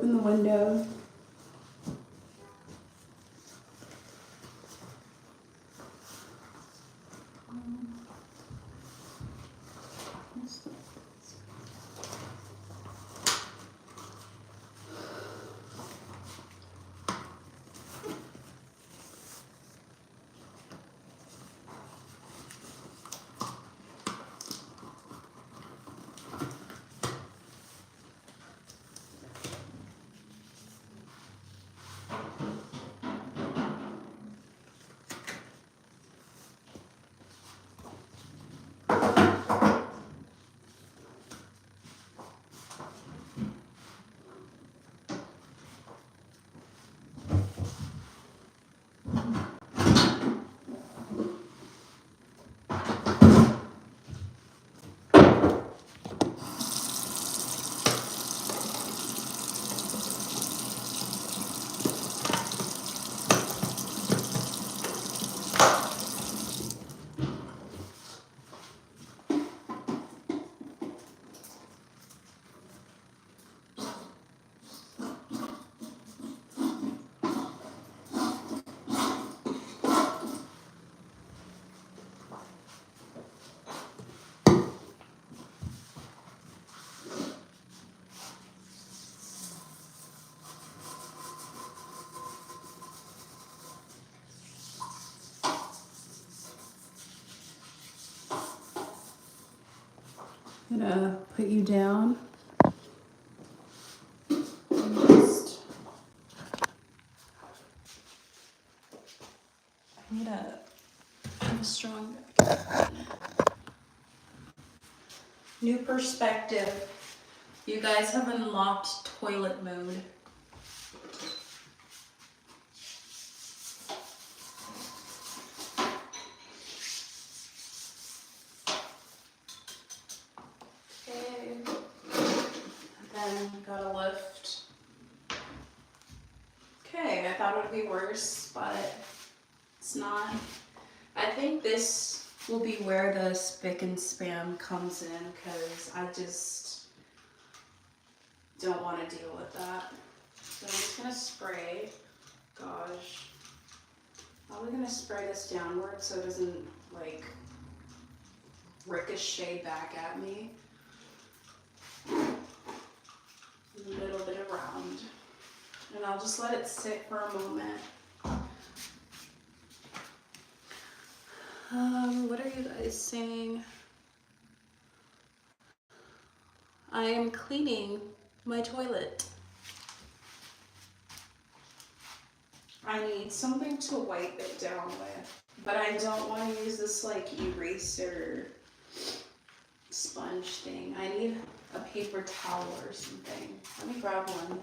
open the window. I'm gonna put you down. I need a strong new perspective. You guys have unlocked toilet mode. Okay. Then gotta lift. Okay, I thought it would be worse, but it's not. I think this will be where the spick and spam comes in because I just don't want to deal with that. So I'm just gonna spray. Gosh. Probably gonna spray this downward so it doesn't like ricochet back at me. A little bit around. And I'll just let it sit for a moment. What are you guys saying? I am cleaning my toilet. I need something to wipe it down with, but I don't want to use this like eraser sponge thing. I need a paper towel or something. Let me grab one.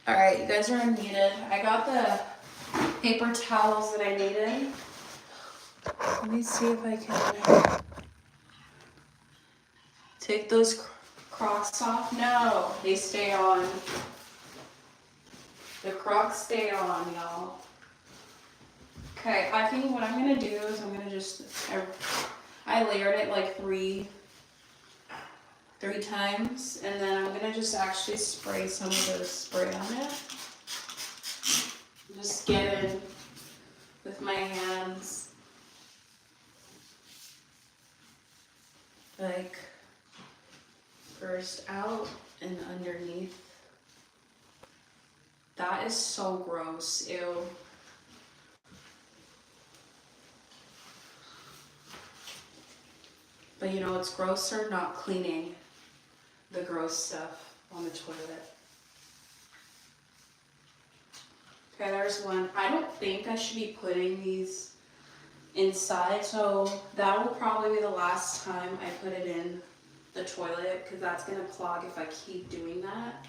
All right, you guys are unmuted. I got the paper towels that I needed. Let me see if I can take those Crocs off. No, they stay on. The Crocs stay on, y'all. Okay, I think what I'm gonna do is I'm gonna just, I layered it like three times, and then I'm gonna just actually spray some of the spray on it. Just get in with my hands, like first out and underneath. That is so gross, ew. But you know, it's grosser not cleaning the gross stuff on the toilet. Okay, there's one. I don't think I should be putting these inside, so that will probably be the last time I put it in the toilet because that's gonna clog if I keep doing that.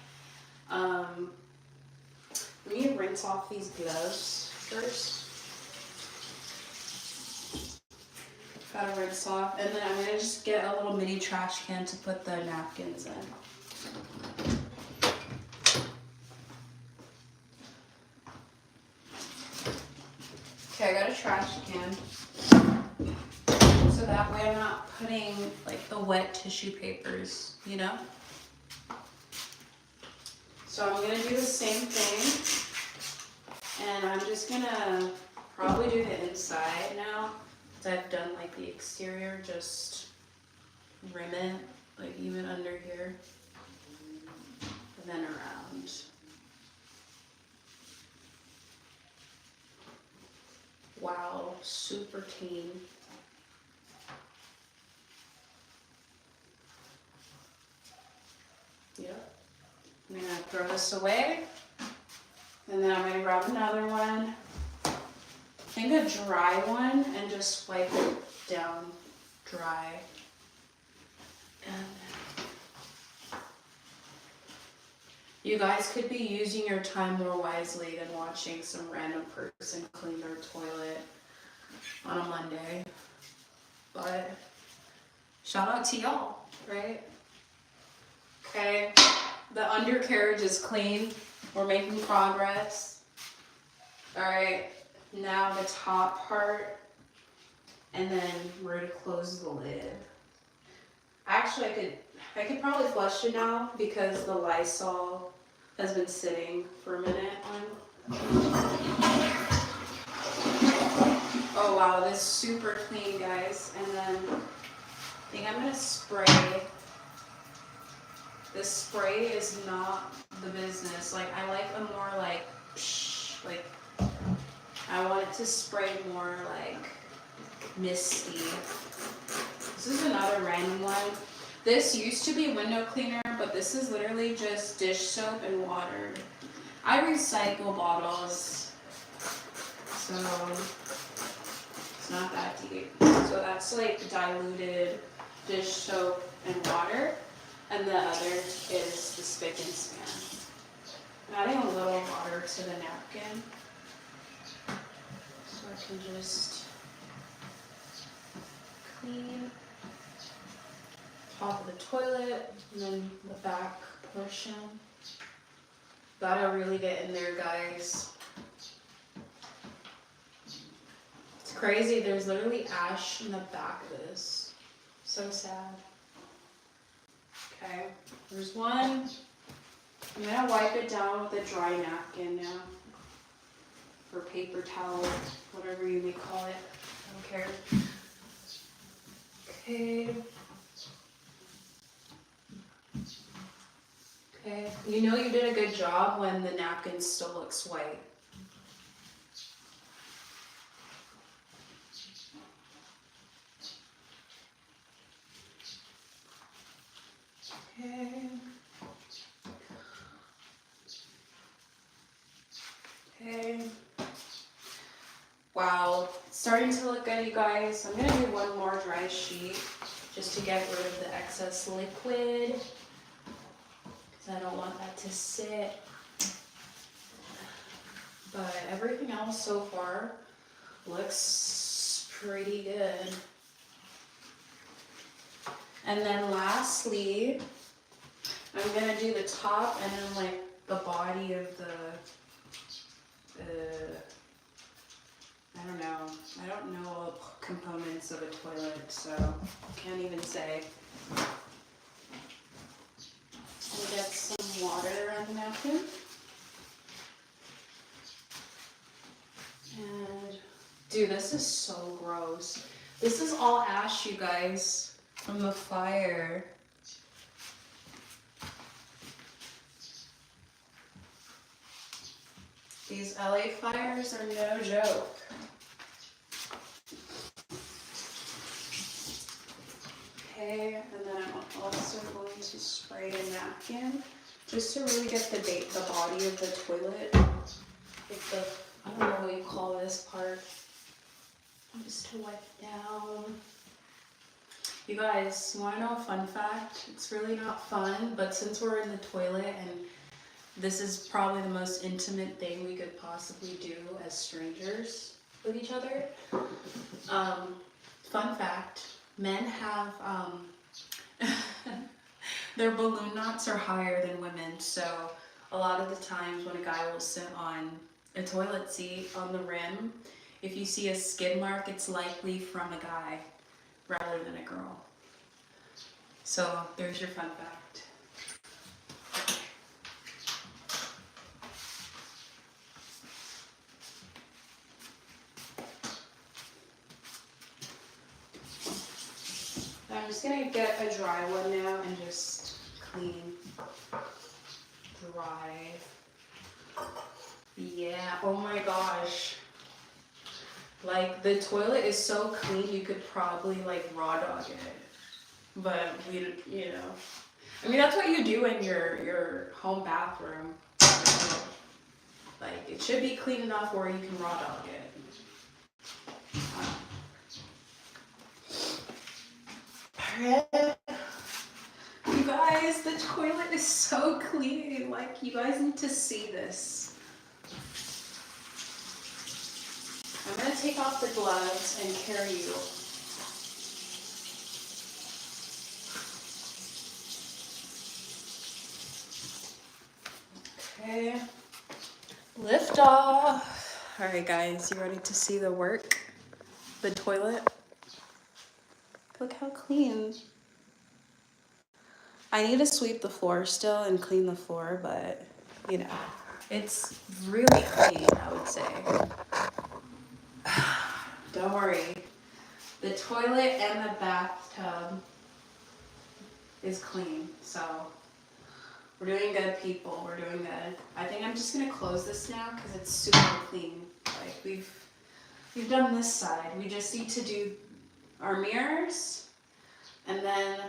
Let me rinse off these gloves first. Gotta rinse off, and then I'm gonna just get a little mini trash can to put the napkins in. Okay, I got a trash can. So that way I'm not putting like the wet tissue papers, you know? So I'm gonna do the same thing. And I'm just gonna probably do the inside now. Because I've done like the exterior, just rim it, like even under here. And then around. Wow, super clean. Yep. I'm gonna throw this away. And then I'm gonna grab another one. I think a dry one and just wipe it down dry. And you guys could be using your time more wisely than watching some random person clean their toilet on a Monday. But shout out to y'all, right? Okay, the undercarriage is clean. We're making progress. All right, now the top part, and then we're to close the lid. Actually, I could probably flush it now because the Lysol has been sitting for a minute on. Oh wow, this is super clean, guys. And then I think I'm gonna spray. This spray is not the business. Like I like a more like I want it to spray more like misty. This is another random one. This used to be window cleaner, but this is literally just dish soap and water. I recycle bottles, so it's not that deep. So that's like diluted dish soap and water, and the other is the spick and span. I'm adding a little water to the napkin, so I can just clean top of the toilet and then the back portion. Gotta really get in there, guys. It's crazy, there's literally ash in the back of this. So sad. Okay, there's one. I'm gonna wipe it down with a dry napkin now. Or paper towel, whatever you may call it. I don't care. Okay. Okay, you know you did a good job when the napkin still looks white. Okay. Okay. Wow, it's starting to look good, you guys. I'm gonna do one more dry sheet just to get rid of the excess liquid. I don't want that to sit. But everything else so far looks pretty good. And then lastly, I'm gonna do the top and then like the body of the I don't know components of a toilet, so can't even say. We'll get some water on the napkin. And, dude, this is so gross. This is all ash, you guys, from the fire. These LA fires are no joke. Okay, and then I'm also going to spray a napkin just to really get the body of the toilet like the, I don't know what you call this part. Just to wipe down. You guys, you wanna know a fun fact? It's really not fun, but since we're in the toilet and this is probably the most intimate thing we could possibly do as strangers with each other. Fun fact, men have, their balloon knots are higher than women, so a lot of the times when a guy will sit on a toilet seat on the rim, if you see a skid mark, it's likely from a guy rather than a girl. So there's your fun fact. I'm just gonna get a dry one now and just clean. Dry. Yeah, oh my gosh. Like, the toilet is so clean you could probably like raw dog it. But we, you know. I mean, that's what you do in your home bathroom. Like, it should be clean enough where you can raw dog it. Alright. You guys, the toilet is so clean. Like, you guys need to see this. I'm gonna take off the gloves and carry you. Okay. Lift off. Alright guys, you ready to see the work? The toilet? Look how clean. I need to sweep the floor still and clean the floor, but you know, it's really clean, I would say. Don't worry. The toilet and the bathtub is clean, so we're doing good, people. We're doing good. I think I'm just gonna close this now because it's super clean. Like we've done this side. We just need to do our mirrors and then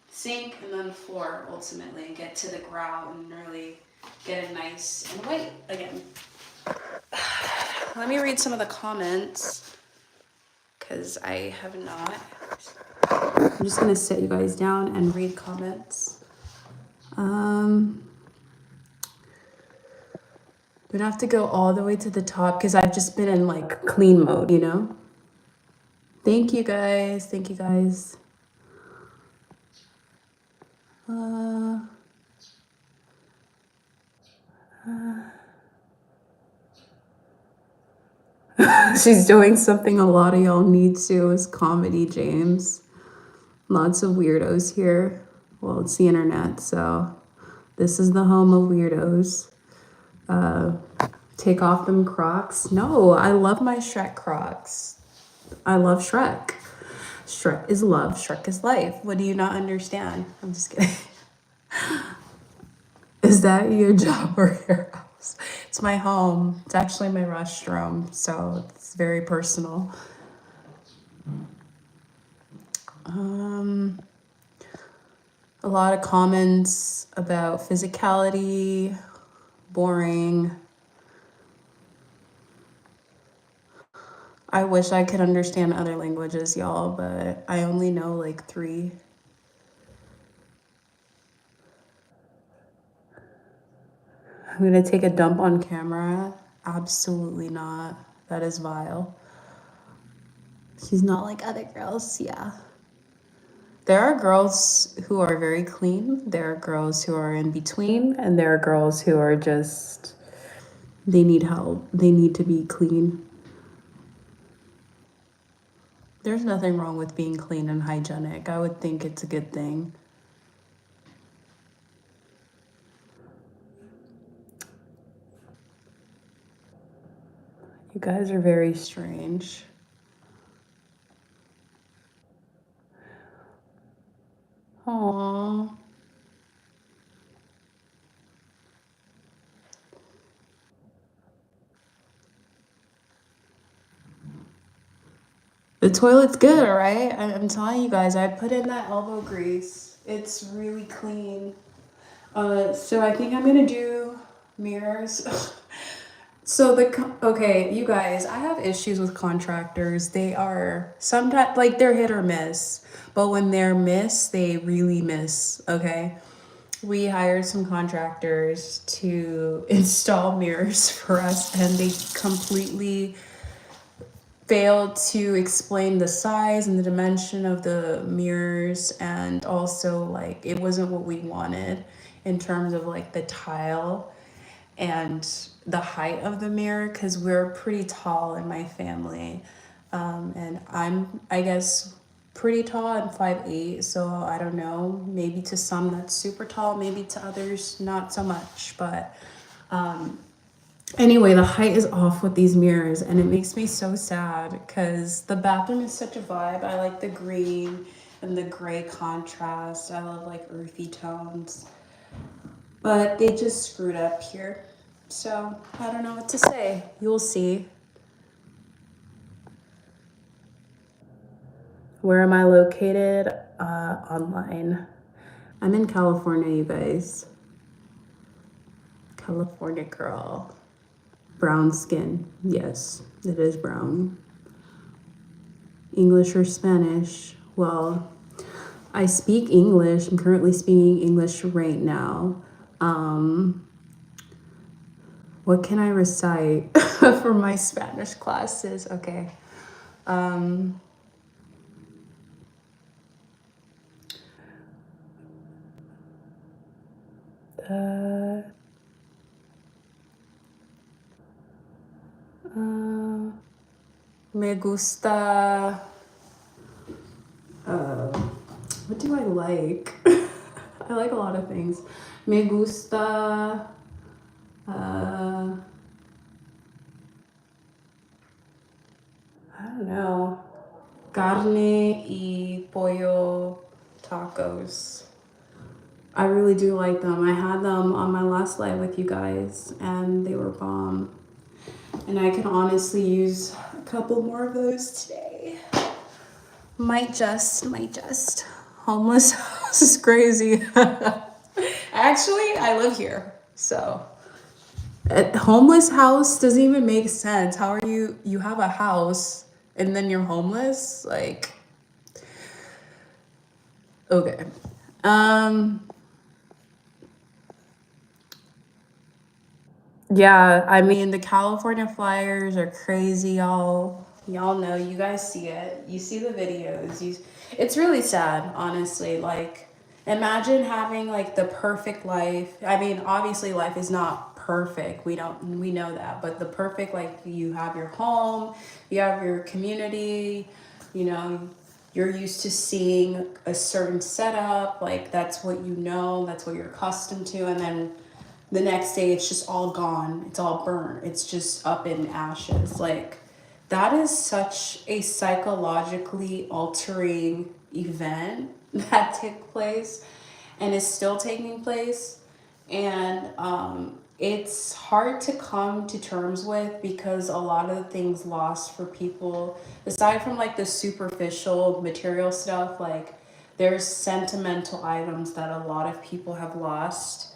sink and then the floor ultimately, and get to the grout and really get it nice and white again. Let me read some of the comments because I have not. I'm just gonna sit you guys down and read comments. We don't have to go all the way to the top because I've just been in like clean mode, you know? Thank you guys. Thank you guys. She's doing something a lot of y'all need to is comedy, James. Lots of weirdos here. Well, it's the internet, so this is the home of weirdos. Take off them Crocs. No, I love my Shrek Crocs. I love Shrek. Shrek is love. Shrek is life. What do you not understand? I'm just kidding. Is that your job or your house? It's my home. It's actually my restroom, so it's very personal. A lot of comments about physicality, boring. I wish I could understand other languages, y'all, but I only know like 3. I'm gonna take a dump on camera. Absolutely not. That is vile. She's not like other girls, yeah. There are girls who are very clean. There are girls who are in between, and there are girls who are just, they need help. They need to be clean. There's nothing wrong with being clean and hygienic. I would think it's a good thing. You guys are very strange. Aww. The toilet's good, all right? I'm telling you guys, I put in that elbow grease. It's really clean. So I think I'm gonna do mirrors. So okay, you guys, I have issues with contractors. They are sometimes like they're hit or miss, but when they're miss, they really miss. Okay, we hired some contractors to install mirrors for us, and they completely failed to explain the size and the dimension of the mirrors, and also like it wasn't what we wanted in terms of like the tile and the height of the mirror, because we're pretty tall in my family, and I guess pretty tall. I'm 5'8", so I don't know, maybe to some that's super tall, maybe to others not so much, but anyway, the height is off with these mirrors, and it makes me so sad because the bathroom is such a vibe. I like the green and the gray contrast. I love like earthy tones, but they just screwed up here. So I don't know what to say. You'll see. Where am I located? Online. I'm in California, you guys. California girl. Brown skin. Yes, it is brown. English or Spanish? Well, I speak English. I'm currently speaking English right now. What can I recite for my Spanish classes? Okay. Uh, Me gusta. What do I like? I like a lot of things. Me gusta. I don't know. Carne y pollo tacos. I really do like them. I had them on my last live with you guys, and they were bomb. And I can honestly use a couple more of those today. Might just. Homeless house is crazy. Actually, I live here, so. A homeless house doesn't even make sense. How are you have a house and then you're homeless? Like, okay. Yeah, I mean the California flyers are crazy, y'all. Y'all know, you guys see it. You see the videos. It's really sad, honestly. Like, imagine having like the perfect life. I mean, obviously life is not perfect. We know that, but the perfect, like, you have your home, you have your community, you know, you're used to seeing a certain setup, like that's what you know, that's what you're accustomed to, and then the next day it's just all gone, it's all burnt, it's just up in ashes. Like, that is such a psychologically altering event that took place and is still taking place. And it's hard to come to terms with, because a lot of the things lost for people, aside from like the superficial material stuff, like there's sentimental items that a lot of people have lost,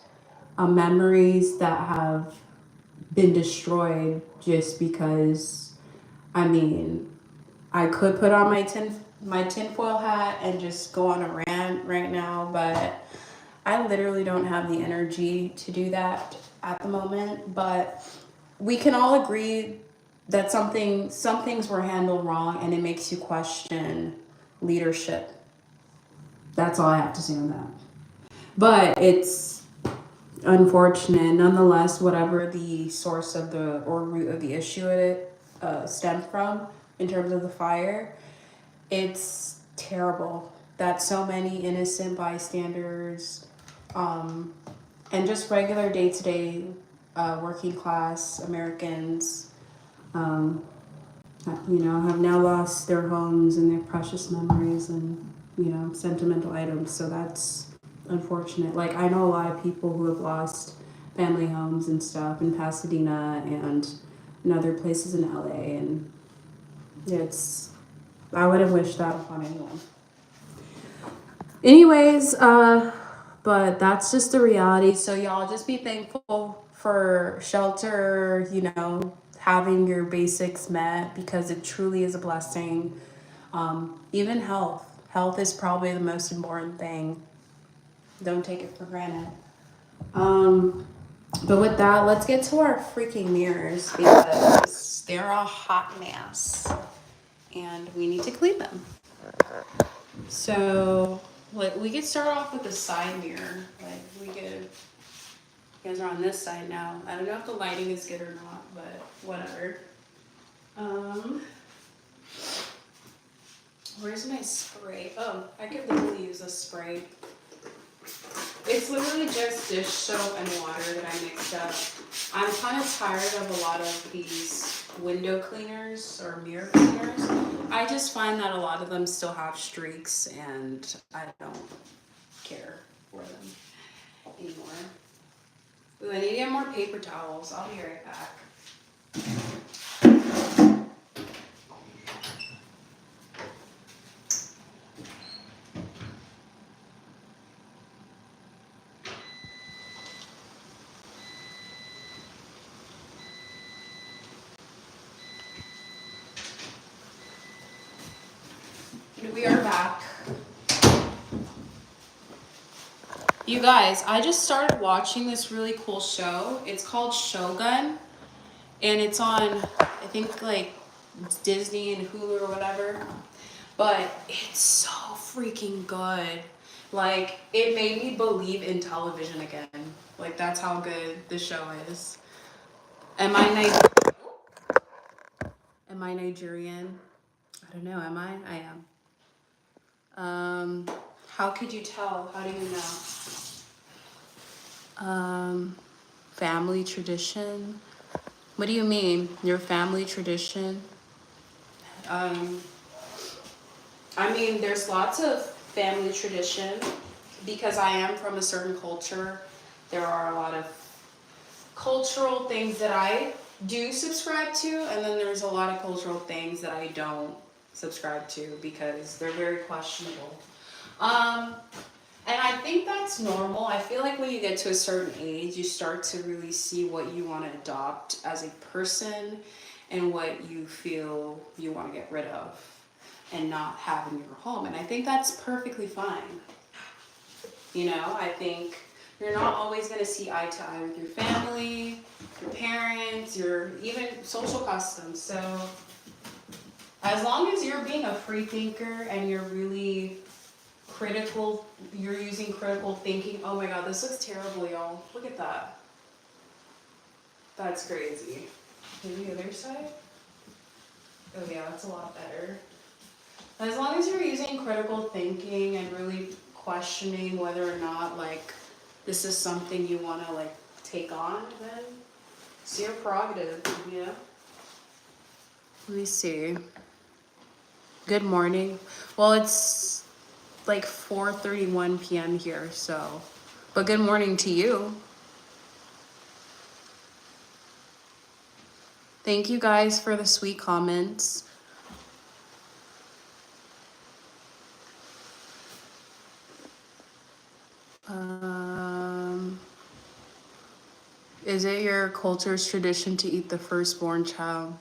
memories that have been destroyed just because, I mean, I could put on my tinfoil hat and just go on a rant right now, but I literally don't have the energy to do that at the moment. But we can all agree that some things were handled wrong, and it makes you question leadership. That's all I have to say on that. But it's unfortunate nonetheless, whatever the source of the or root of the issue it stemmed from in terms of the fire. It's terrible that so many innocent bystanders, and just regular day-to-day working class Americans, have now lost their homes and their precious memories and, sentimental items. So that's unfortunate. Like, I know a lot of people who have lost family homes and stuff in Pasadena and in other places in LA, and I wouldn't wish that upon anyone. Anyways, but that's just the reality. So y'all just be thankful for shelter, you know, having your basics met, because it truly is a blessing. Even health. Health is probably the most important thing. Don't take it for granted. But with that, let's get to our freaking mirrors because they're a hot mess and we need to clean them. So, we could start off with the side mirror. Like, you guys are on this side now. I don't know if the lighting is good or not, but whatever. Where's my spray? Oh, I could literally use a spray. It's literally just dish soap and water that I mixed up. I'm kind of tired of a lot of these window cleaners or mirror cleaners. I just find that a lot of them still have streaks and I don't care for them anymore. Ooh, I need to get more paper towels. I'll be right back. We are back. You guys, I just started watching this really cool show. It's called Shogun, and it's on, I think, like, it's Disney and Hulu or whatever. But it's so freaking good. Like, it made me believe in television again. Like, that's how good the show is. Am I Nigerian? I don't know. Am I? I am. How could you tell? How do you know? Family tradition. What do you mean? Your family tradition? I mean, there's lots of family tradition. Because I am from a certain culture, there are a lot of cultural things that I do subscribe to, and then there's a lot of cultural things that I don't subscribe to because they're very questionable. And I think that's normal. I feel like when you get to a certain age, you start to really see what you want to adopt as a person and what you feel you want to get rid of and not have in your home. And I think that's perfectly fine. You know, I think you're not always going to see eye to eye with your family, your parents, your even social customs. So as long as you're being a free thinker and you're really critical, you're using critical thinking. Oh my God, this looks terrible, y'all. Look at that. That's crazy. Maybe the other side? Oh yeah, that's a lot better. As long as you're using critical thinking and really questioning whether or not, like, this is something you want to, like, take on, then it's your prerogative, you know? Let me see. Good morning. Well, it's like 4:31 p.m. here, so, but good morning to you. Thank you guys for the sweet comments. Is it your culture's tradition to eat the firstborn child?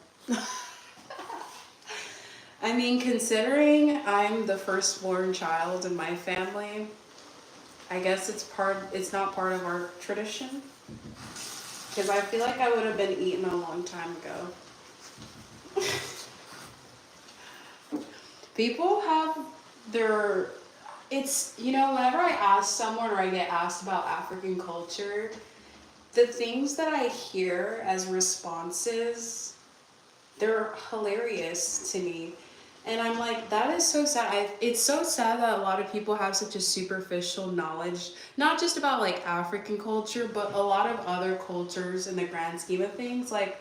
I mean, considering I'm the firstborn child in my family, I guess it's not part of our tradition. Because I feel like I would have been eaten a long time ago. People have it's, you know, whenever I ask someone or I get asked about African culture, the things that I hear as responses, they're hilarious to me. And I'm like, that is so sad. It's so sad that a lot of people have such a superficial knowledge, not just about like African culture, but a lot of other cultures in the grand scheme of things. Like,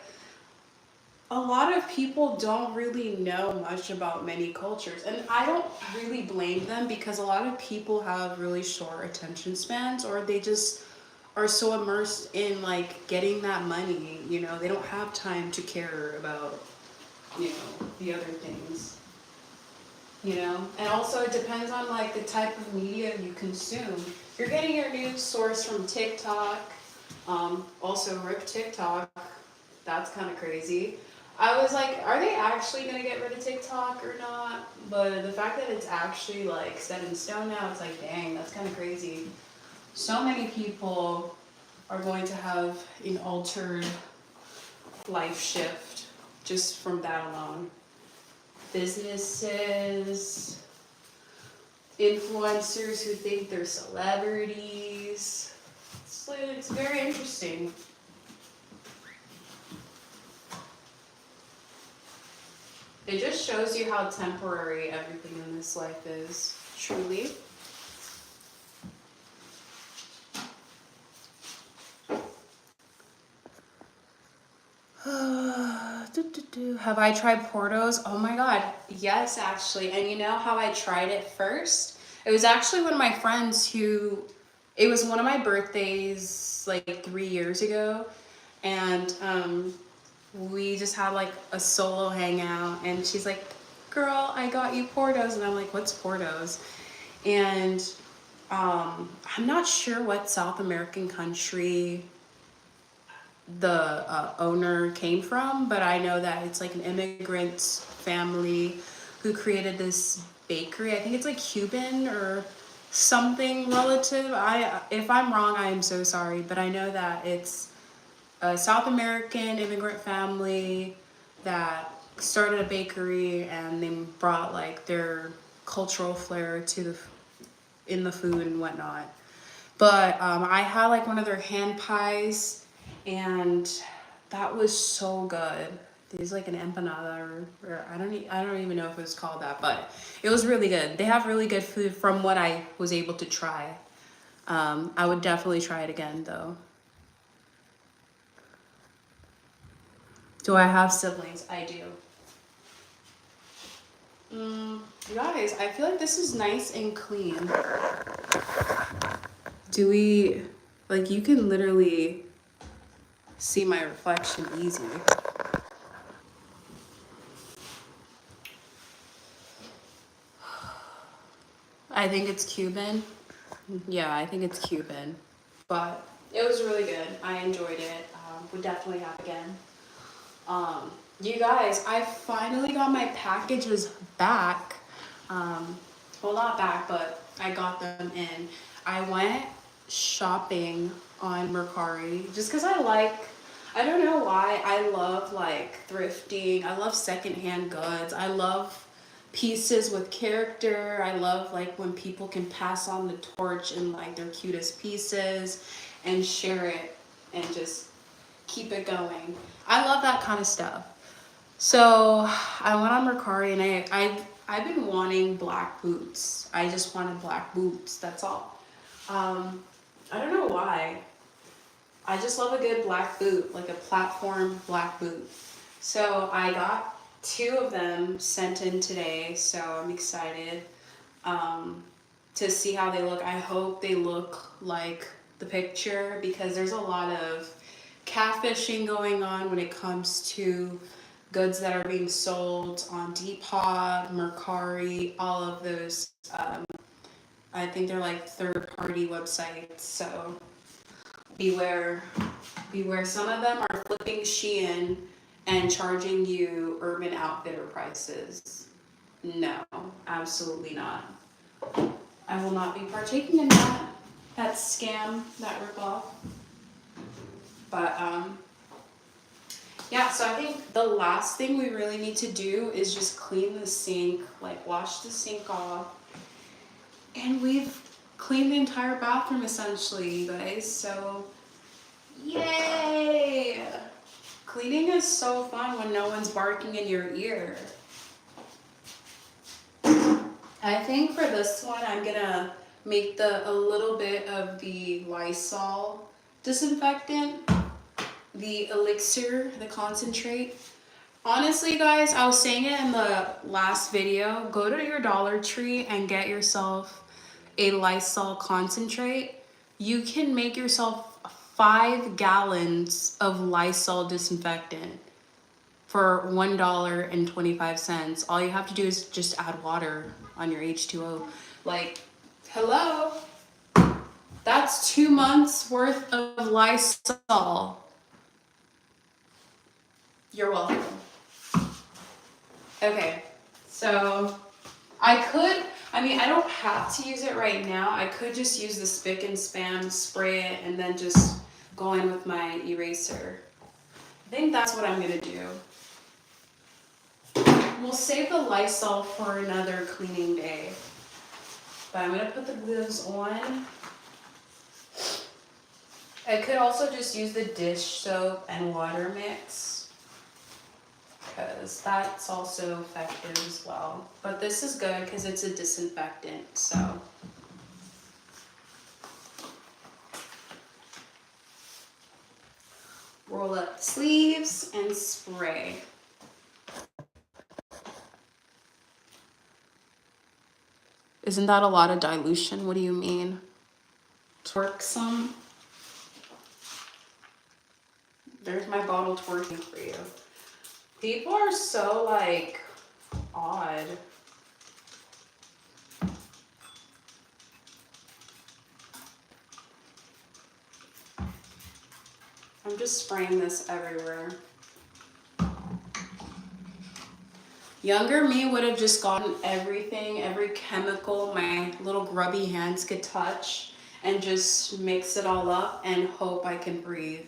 a lot of people don't really know much about many cultures. And I don't really blame them because a lot of people have really short attention spans, or they just are so immersed in like getting that money, you know, they don't have time to care about, you know, the other things. You know, and also it depends on like the type of media you consume. You're getting your news source from TikTok, Also, rip TikTok. That's kind of crazy. I was like, are they actually gonna get rid of TikTok or not? But the fact that it's actually like set in stone now, it's like, dang, that's kind of crazy. So many people are going to have an altered life shift just from that alone. Businesses, influencers who think they're celebrities. It's very interesting. It just shows you how temporary everything in this life is, truly. Have I tried Portos? Oh my god, yes, actually. And you know how I tried it first? It was actually one of my friends who, it was one of my birthdays like 3 years ago, and we just had like a solo hangout, and she's like, girl, I got you Portos, and I'm like, what's Portos? And I'm not sure what South American country the owner came from, but I know that it's like an immigrant family who created this bakery. I think it's like Cuban or something relative. If I'm wrong, I am so sorry, but I know that it's a South American immigrant family that started a bakery, and they brought like their cultural flair to in the food and whatnot. But I had like one of their hand pies, and that was so good. There's like an empanada, or I don't even know if it was called that, but it was really good. They have really good food from what I was able to try. I would definitely try it again though. Do I have siblings? I do. Guys, I feel like this is nice and clean. Do we, like, you can literally see my reflection easy. I think it's Cuban. Yeah, I think it's Cuban. But it was really good. I enjoyed it. Would definitely have again. You guys, I finally got my packages back. Well, not back, but I got them in. I went shopping on Mercari just because I don't know why, I love like thrifting. I love secondhand goods. I love pieces with character. I love like when people can pass on the torch in like their cutest pieces and share it and just keep it going. I love that kind of stuff. So I went on Mercari, and I've been wanting black boots. I just wanted black boots. That's all. I don't know why. I just love a good black boot, like a platform black boot. So I got 2 of them sent in today, so I'm excited to see how they look. I hope they look like the picture, because there's a lot of catfishing going on when it comes to goods that are being sold on Depop, Mercari, all of those. I think they're like third-party websites, so beware. Beware. Some of them are flipping Shein and charging you Urban Outfitter prices. No, absolutely not. I will not be partaking in that scam, that ripoff. But yeah, so I think the last thing we really need to do is just clean the sink, like wash the sink off. And we've cleaned the entire bathroom essentially, you guys, so yay! Cleaning is so fun when no one's barking in your ear. I think for this one, I'm gonna make a little bit of the Lysol disinfectant, the elixir, the concentrate. Honestly, guys, I was saying it in the last video, go to your Dollar Tree and get yourself a Lysol concentrate. You can make yourself 5 gallons of Lysol disinfectant for $1.25. All you have to do is just add water on your H2O. Like, hello? That's 2 months worth of Lysol. You're welcome. Okay, so I don't have to use it right now. I could just use the Spick and Span, spray it, and then just go in with my eraser. I think that's what I'm gonna do. We'll save the Lysol for another cleaning day. But I'm gonna put the gloves on. I could also just use the dish soap and water mix, because that's also effective as well. But this is good because it's a disinfectant, so. Roll up the sleeves and spray. Isn't that a lot of dilution? What do you mean? Twerk some. There's my bottle twerking for you. People are so like odd. I'm just spraying this everywhere. Younger me would have just gotten everything, every chemical my little grubby hands could touch, and just mix it all up and hope I can breathe.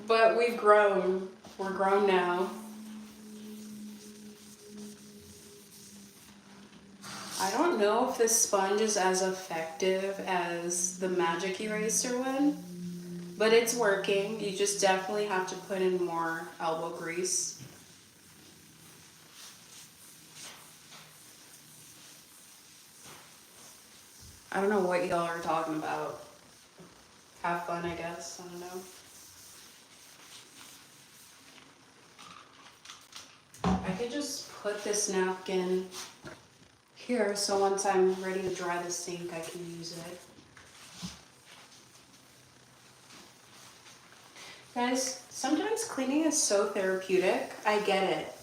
But we've grown. We're grown now. I don't know if this sponge is as effective as the Magic Eraser one, but it's working. You just definitely have to put in more elbow grease. I don't know what y'all are talking about. Have fun, I guess. I don't know. I could just put this napkin here so once I'm ready to dry the sink, I can use it. Guys, sometimes cleaning is so therapeutic. I get it.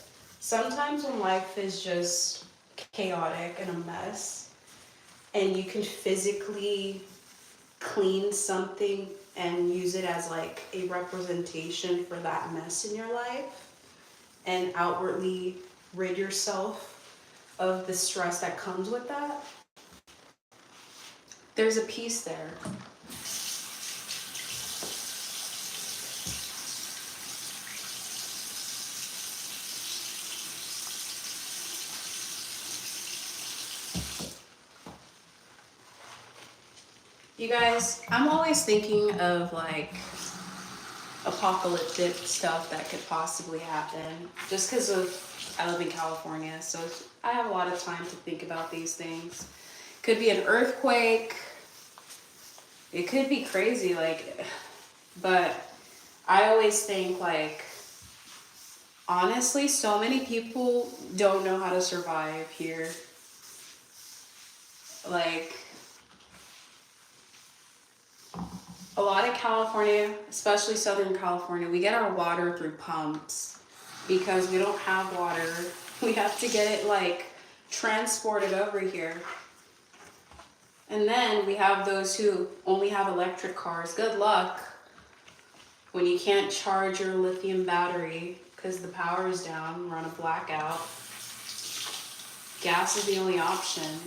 Sometimes when life is just chaotic and a mess, and you can physically clean something and use it as like a representation for that mess in your life, and outwardly rid yourself of the stress that comes with that, there's a peace there. You guys, I'm always thinking of like apocalyptic stuff that could possibly happen just because I live in California, so I have a lot of time to think about these things. Could be an earthquake. It could be crazy, like, but I always think like, honestly, so many people don't know how to survive here. Like, a lot of California, especially Southern California, we get our water through pumps because we don't have water. We have to get it like transported over here. And then we have those who only have electric cars. Good luck when you can't charge your lithium battery because the power is down, run a blackout. Gas is the only option.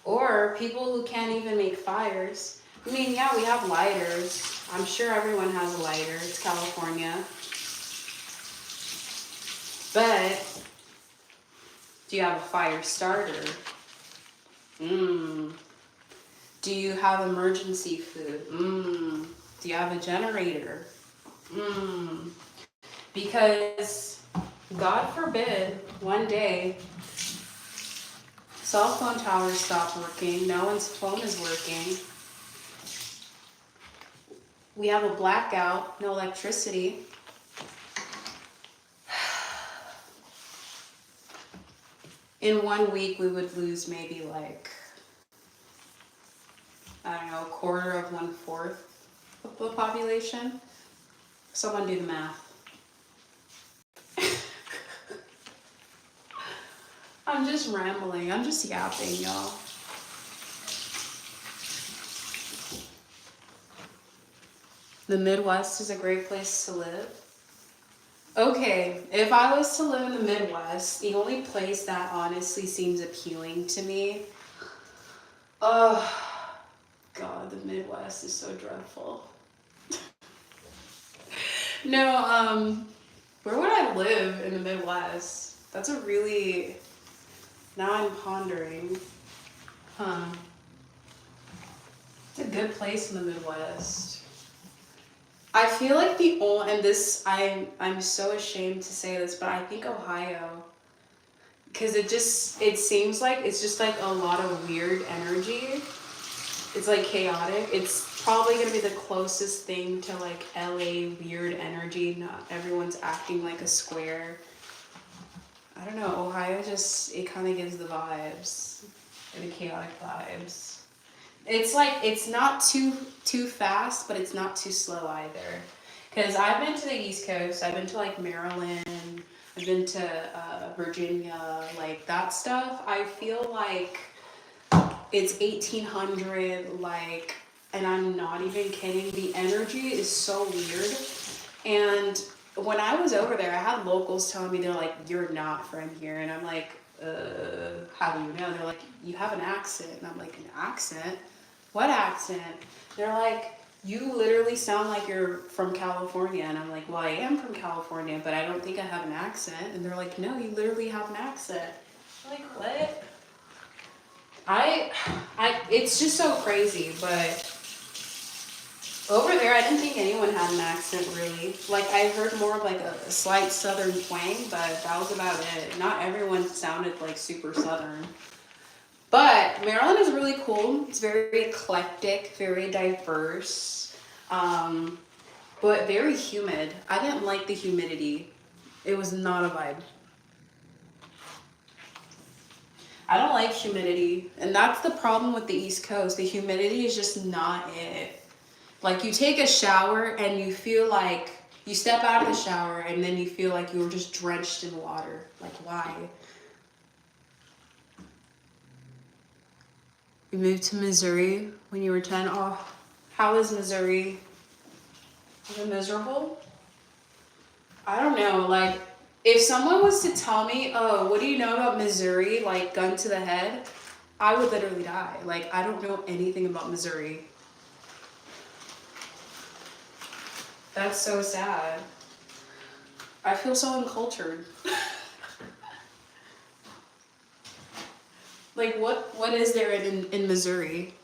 Or people who can't even make fires. I mean, yeah, we have lighters. I'm sure everyone has a lighter. It's California. But do you have a fire starter? Do you have emergency food? Do you have a generator? Because God forbid one day cell phone towers stop working, no one's phone is working. We have a blackout, no electricity. In 1 week, we would lose maybe like, I don't know, a quarter of 1/4 of the population. Someone do the math. I'm just rambling. I'm just yapping, y'all. The Midwest is a great place to live. Okay, if I was to live in the Midwest, the only place that honestly seems appealing to me, oh, God, the Midwest is so dreadful. No, where would I live in the Midwest? That's a really, now I'm pondering. Huh. It's a good place in the Midwest. I feel like the only, and this, I'm so ashamed to say this, but I think Ohio, because it seems like it's just like a lot of weird energy. It's like chaotic. It's probably gonna be the closest thing to like LA weird energy. Not everyone's acting like a square. I don't know. Ohio just, it kind of gives the vibes, the chaotic vibes. It's like it's not too fast, but it's not too slow either. Cause I've been to the East Coast. I've been to like Maryland. I've been to Virginia. Like that stuff. I feel like it's 1800. Like, and I'm not even kidding. The energy is so weird. And when I was over there, I had locals telling me they're like, "You're not from here," and I'm like, how do you know?" They're like, "You have an accent," and I'm like, "An accent? What accent?" They're like, "You literally sound like you're from California," and I'm like, "Well, I am from California, but I don't think I have an accent." And they're like, "No, you literally have an accent." I'm like, what? I, it's just so crazy, but over there, I didn't think anyone had an accent really. Like I heard more of like a slight southern twang, but that was about it. Not everyone sounded like super southern. But Maryland is really cool. It's very eclectic, very diverse, but very humid. I didn't like the humidity. It was not a vibe. I don't like humidity, and that's the problem with the East Coast. The humidity is just not it. Like you take a shower and you feel like you step out of the shower and then you feel like you were just drenched in water. Like why? You moved to Missouri when you were 10. Oh, how is Missouri? Is it miserable? I don't know. Like if someone was to tell me, "Oh, what do you know about Missouri?" like gun to the head, I would literally die. Like I don't know anything about Missouri. That's so sad. I feel so uncultured. Like what is there in Missouri?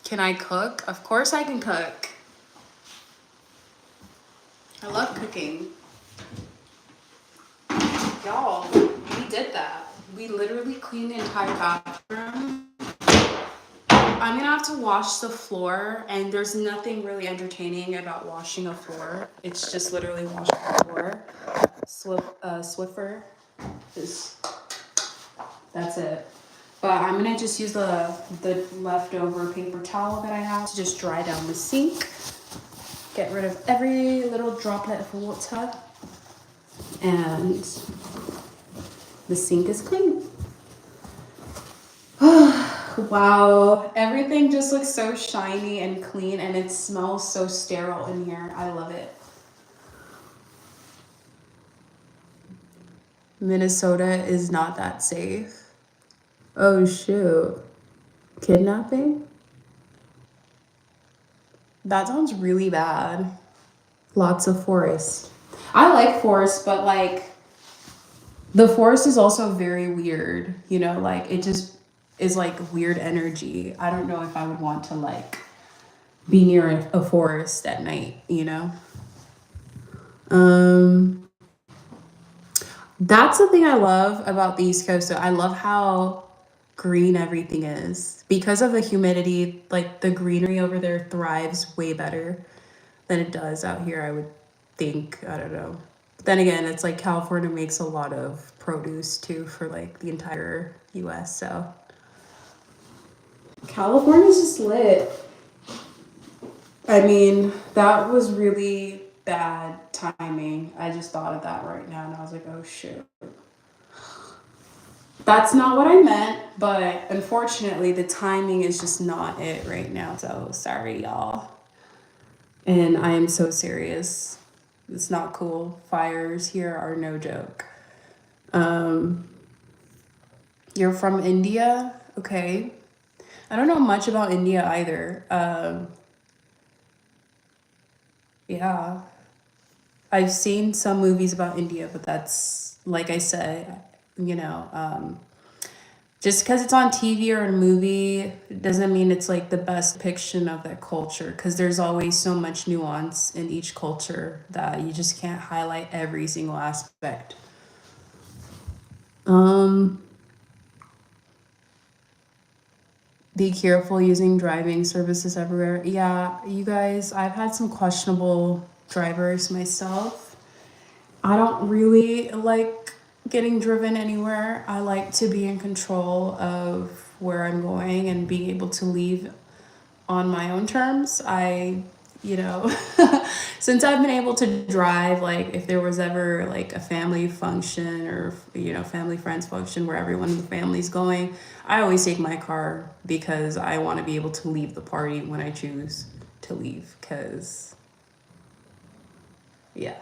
Can I cook? Of course I can cook. I love cooking. Y'all, we did that. We literally cleaned the entire bathroom. I'm gonna have to wash the floor, and there's nothing really entertaining about washing a floor. It's just literally washing the floor. Swiffer is, that's it. But I'm gonna just use the leftover paper towel that I have to just dry down the sink. Get rid of every little droplet of water. And the sink is clean. Wow, everything just looks so shiny and clean, and it smells so sterile in here. I love it. Minnesota is not that safe. Oh shoot. Kidnapping? That sounds really bad. Lots of forest. I like forest, but like the forest is also very weird, you know, like it just is like weird energy. I don't know if I would want to like be near a forest at night, you know? Um that's the thing I love about the East Coast. So I love how green everything is. Because of the humidity, like the greenery over there thrives way better than it does out here, I would think. I don't know. But then again, it's like California makes a lot of produce too for like the entire US. So California's just lit. I mean, that was really bad timing. I just thought of that right now and I was like, oh shoot. That's not what I meant, but unfortunately, the timing is just not it right now. So sorry, y'all. And I am so serious. It's not cool. Fires here are no joke. Um, you're from India? Okay. I don't know much about India either. Yeah. I've seen some movies about India, but that's, like I said, you know, just because it's on TV or a movie doesn't mean it's like the best depiction of that culture, because there's always so much nuance in each culture that you just can't highlight every single aspect. Um, be careful using driving services everywhere. Yeah, you guys, I've had some questionable drivers myself. I don't really like getting driven anywhere. I like to be in control of where I'm going and being able to leave on my own terms. You know, since I've been able to drive, like if there was ever like a family function or, you know, family friends function where everyone in the family's going, I always take my car because I want to be able to leave the party when I choose to leave. Because, yeah.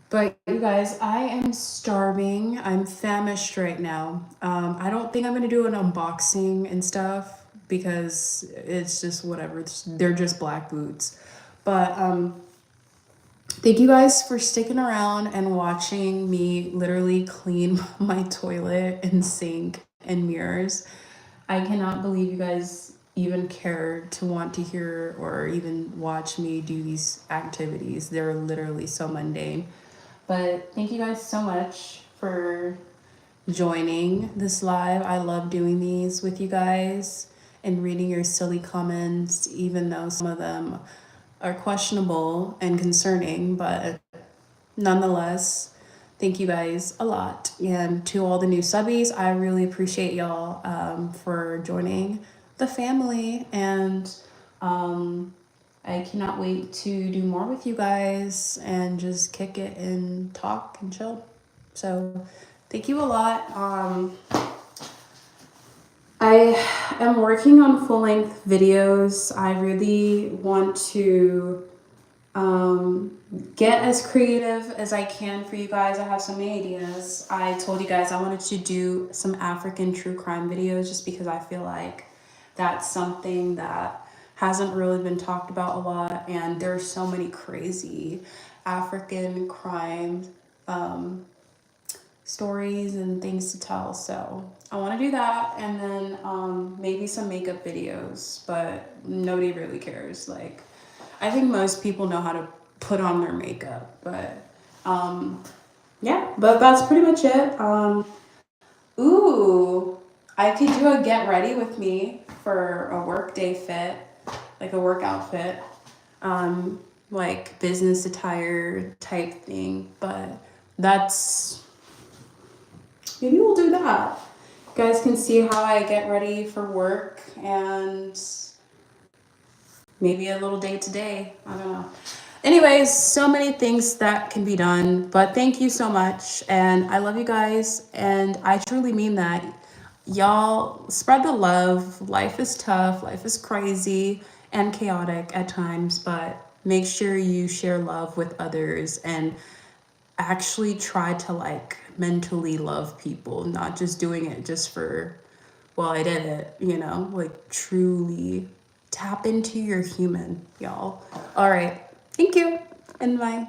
But you guys, I am starving. I'm famished right now. I don't think I'm gonna do an unboxing and stuff because it's just whatever. They're just black boots. But thank you guys for sticking around and watching me literally clean my toilet and sink and mirrors. I cannot believe you guys even care to want to hear or even watch me do these activities. They're literally so mundane. But thank you guys so much for joining this live. I love doing these with you guys and reading your silly comments, even though some of them are questionable and concerning, but nonetheless, thank you guys a lot. And to all the new subbies, I really appreciate y'all for joining the family. And I cannot wait to do more with you guys and just kick it and talk and chill. So thank you a lot. I am working on full length videos. I really want to get as creative as I can for you guys. I have so many ideas. I told you guys I wanted to do some African true crime videos just because I feel like that's something that hasn't really been talked about a lot, and there's so many crazy African crime stories and things to tell. So I want to do that, and then maybe some makeup videos, but nobody really cares. Like, I think most people know how to put on their makeup, but yeah, but that's pretty much it. Ooh, I could do a get ready with me for a work day fit, like a work outfit, like business attire type thing, but that's, maybe we'll do that. You guys can see how I get ready for work and maybe a little day to day. I don't know. Anyways, so many things that can be done, but thank you so much. And I love you guys. And I truly mean that. Y'all spread the love. Life is tough, life is crazy and chaotic at times, but make sure you share love with others and actually try to like mentally love people, not just doing it just for, well, I did it, you know, like truly tap into your human, y'all. All right. Thank you and bye.